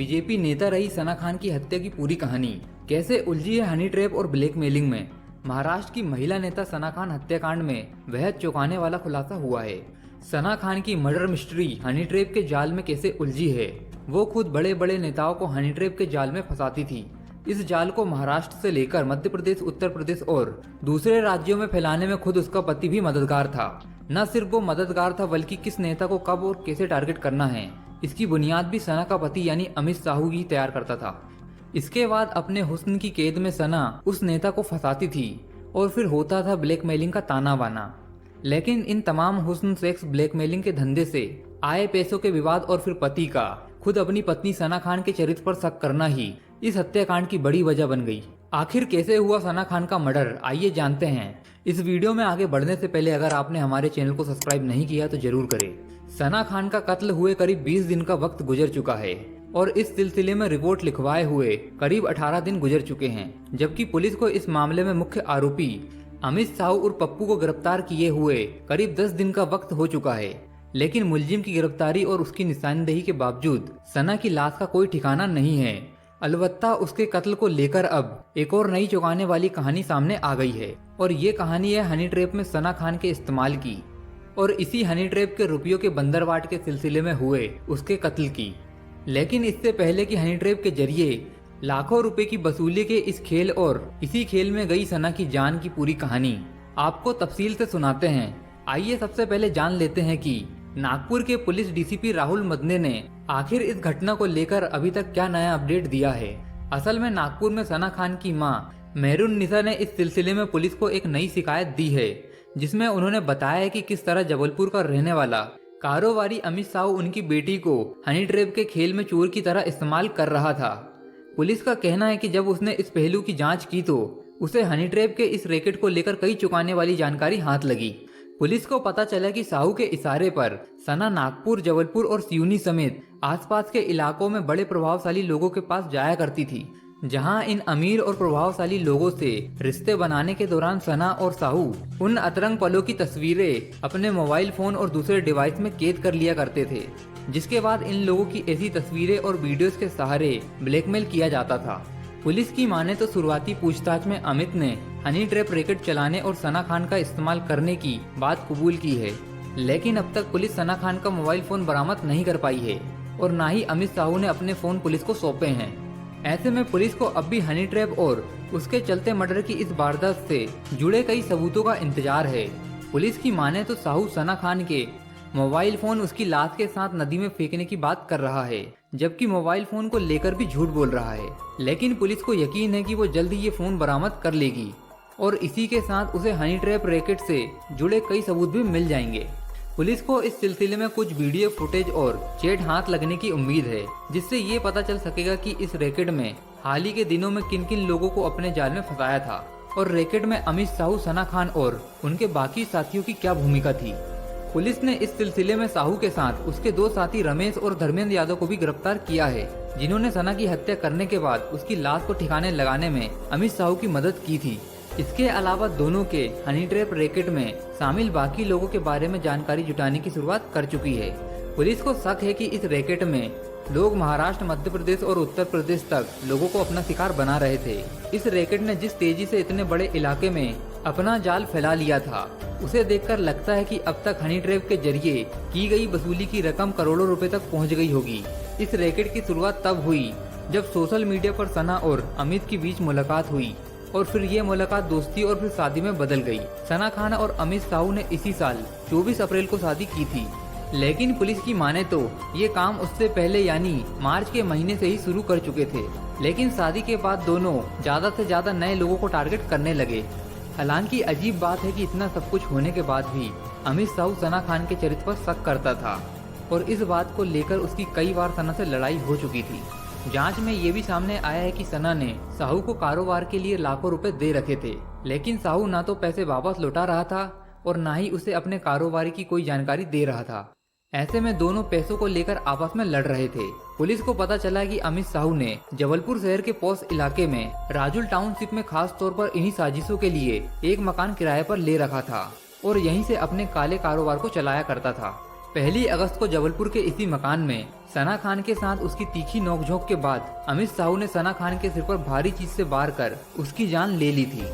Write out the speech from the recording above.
BJP नेता रही सना खान की हत्या की पूरी कहानी कैसे उलझी है हनी ट्रैप और ब्लैकमेलिंग में। महाराष्ट्र की महिला नेता सना खान हत्याकांड में बेहद चौंकाने वाला खुलासा हुआ है। सना खान की मर्डर मिस्ट्री हनी ट्रैप के जाल में कैसे उलझी है। वो खुद बड़े बड़े नेताओं को हनी ट्रैप के जाल में फंसाती थी। इस जाल को महाराष्ट्र से लेकर मध्य प्रदेश, उत्तर प्रदेश और दूसरे राज्यों में फैलाने में खुद उसका पति भी मददगार था। न सिर्फ वो मददगार था बल्कि किस नेता को कब और कैसे टारगेट करना है इसकी बुनियाद भी सना का पति यानी अमित साहू ही तैयार करता था। इसके बाद अपने हुस्न की कैद में सना उस नेता को फंसाती थी और फिर होता था ब्लैकमेलिंग का ताना बाना। लेकिन इन तमाम हुस्न, सेक्स, ब्लैकमेलिंग के धंधे से आए पैसों के विवाद और फिर पति का खुद अपनी पत्नी सना खान के चरित्र पर शक करना ही इस हत्याकांड की बड़ी वजह बन गई। आखिर कैसे हुआ सना खान का मर्डर, आइए जानते हैं। इस वीडियो में आगे बढ़ने से पहले अगर आपने हमारे चैनल को सब्सक्राइब नहीं किया तो जरूर करें। सना खान का कत्ल हुए करीब 20 दिन का वक्त गुजर चुका है और इस सिलसिले में रिपोर्ट लिखवाए हुए करीब 18 दिन गुजर चुके हैं, जबकि पुलिस को इस मामले में मुख्य आरोपी अमित साहू और पप्पू को गिरफ्तार किए हुए करीब 10 दिन का वक्त हो चुका है। लेकिन मुलजिम की गिरफ्तारी और उसकी निशानदेही के बावजूद सना की लाश का कोई ठिकाना नहीं है। अलबत्ता उसके कत्ल को लेकर अब एक और नई चौंकाने वाली कहानी सामने आ गई है और ये कहानी है हनी ट्रैप में सना खान के इस्तेमाल की और इसी हनी ट्रैप के रुपयों के बंदरवाट के सिलसिले में हुए उसके कत्ल की। लेकिन इससे पहले कि हनी ट्रैप के जरिए लाखों रुपए की वसूली के इस खेल और इसी खेल में गई सना की जान की पूरी कहानी आपको तफसील से सुनाते हैं। आइए सबसे पहले जान लेते हैं कि नागपुर के पुलिस डीसीपी राहुल मदने ने आखिर इस घटना को लेकर अभी तक क्या नया अपडेट दिया है। असल में नागपुर में सना खान की मां मेहरून निसा ने इस सिलसिले में पुलिस को एक नई शिकायत दी है, जिसमें उन्होंने बताया है कि किस तरह जबलपुर का रहने वाला कारोबारी अमित साहू उनकी बेटी को हनी ट्रैप के खेल में चोर की तरह इस्तेमाल कर रहा था। पुलिस का कहना है कि जब उसने इस पहलू की जांच की तो उसे हनी ट्रैप के इस रैकेट को लेकर कई चौंकाने वाली जानकारी हाथ लगी। पुलिस को पता चला कि साहू के इशारे पर सना नागपुर, जबलपुर और सिवनी समेत आसपास के इलाकों में बड़े प्रभावशाली लोगों के पास जाया करती थी, जहां इन अमीर और प्रभावशाली लोगों से रिश्ते बनाने के दौरान सना और साहू उन अतरंग पलों की तस्वीरें अपने मोबाइल फोन और दूसरे डिवाइस में कैद कर लिया करते थे, जिसके बाद इन लोगों की ऐसी तस्वीरें और वीडियोस के सहारे ब्लैकमेल किया जाता था। पुलिस की माने तो शुरुआती पूछताछ में अमित ने हनी ट्रैप रैकेट चलाने और सना खान का इस्तेमाल करने की बात कबूल की है, लेकिन अब तक पुलिस सना खान का मोबाइल फोन बरामद नहीं कर पाई है और न ही अमित साहू ने अपने फोन पुलिस को सौंपे हैं। ऐसे में पुलिस को अब भी हनी ट्रैप और उसके चलते मर्डर की इस वारदात से जुड़े कई सबूतों का इंतजार है। पुलिस की माने तो साहू सना खान के मोबाइल फोन उसकी लाश के साथ नदी में फेंकने की बात कर रहा है, जबकि मोबाइल फोन को लेकर भी झूठ बोल रहा है। लेकिन पुलिस को यकीन है कि वो जल्द ही ये फोन बरामद कर लेगी और इसी के साथ उसे हनी ट्रैप रैकेट से जुड़े कई सबूत भी मिल जाएंगे। पुलिस को इस सिलसिले में कुछ वीडियो फुटेज और चैट हाथ लगने की उम्मीद है, जिससे ये पता चल सकेगा कि इस रैकेट में हाल ही के दिनों में किन किन लोगों को अपने जाल में फंसाया था और रैकेट में अमित साहू, सना खान और उनके बाकी साथियों की क्या भूमिका थी। पुलिस ने इस सिलसिले में साहू के साथ उसके दो साथी रमेश और धर्मेंद्र यादव को भी गिरफ्तार किया है, जिन्होंने सना की हत्या करने के बाद उसकी लाश को ठिकाने लगाने में अमित साहू की मदद की थी। इसके अलावा दोनों के हनी ट्रैप रैकेट में शामिल बाकी लोगों के बारे में जानकारी जुटाने की शुरुआत कर चुकी है। पुलिस को शक है कि इस रैकेट में लोग महाराष्ट्र, मध्य प्रदेश और उत्तर प्रदेश तक लोगों को अपना शिकार बना रहे थे। इस रैकेट ने जिस तेजी से इतने बड़े इलाके में अपना जाल फैला लिया था, उसे देखकर लगता है कि अब तक हनी ट्रैप के जरिए की गई वसूली की रकम करोड़ों रुपए तक पहुंच गई होगी। इस रैकेट की शुरुआत तब हुई जब सोशल मीडिया पर सना और अमित के बीच मुलाकात हुई और फिर ये मुलाकात दोस्ती और फिर शादी में बदल गई। सना खान और अमित साहू ने इसी साल 24 अप्रैल को शादी की थी, लेकिन पुलिस की माने तो ये काम उससे पहले यानी मार्च के महीने से ही शुरू कर चुके थे। लेकिन शादी के बाद दोनों ज्यादा से ज्यादा नए लोगों को टारगेट करने लगे। हालांकि अजीब बात है कि इतना सब कुछ होने के बाद भी अमित साहू सना खान के चरित्र पर शक करता था और इस बात को लेकर उसकी कई बार सना से लड़ाई हो चुकी थी। जांच में ये भी सामने आया है कि सना ने साहू को कारोबार के लिए लाखों रुपए दे रखे थे, लेकिन साहू ना तो पैसे वापस लौटा रहा था और ना ही उसे अपने कारोबारी की कोई जानकारी दे रहा था। ऐसे में दोनों पैसों को लेकर आपस में लड़ रहे थे। पुलिस को पता चला कि अमित साहू ने जबलपुर शहर के पॉश इलाके में राजुल टाउनशिप में खास तौर पर इन्हीं साजिशों के लिए एक मकान किराए पर ले रखा था और यहीं से अपने काले कारोबार को चलाया करता था। 1 अगस्त को जबलपुर के इसी मकान में सना खान के साथ उसकी तीखी नोकझोंक के बाद अमित साहू ने सना खान के सिर पर भारी चीज से वार कर उसकी जान ले ली थी।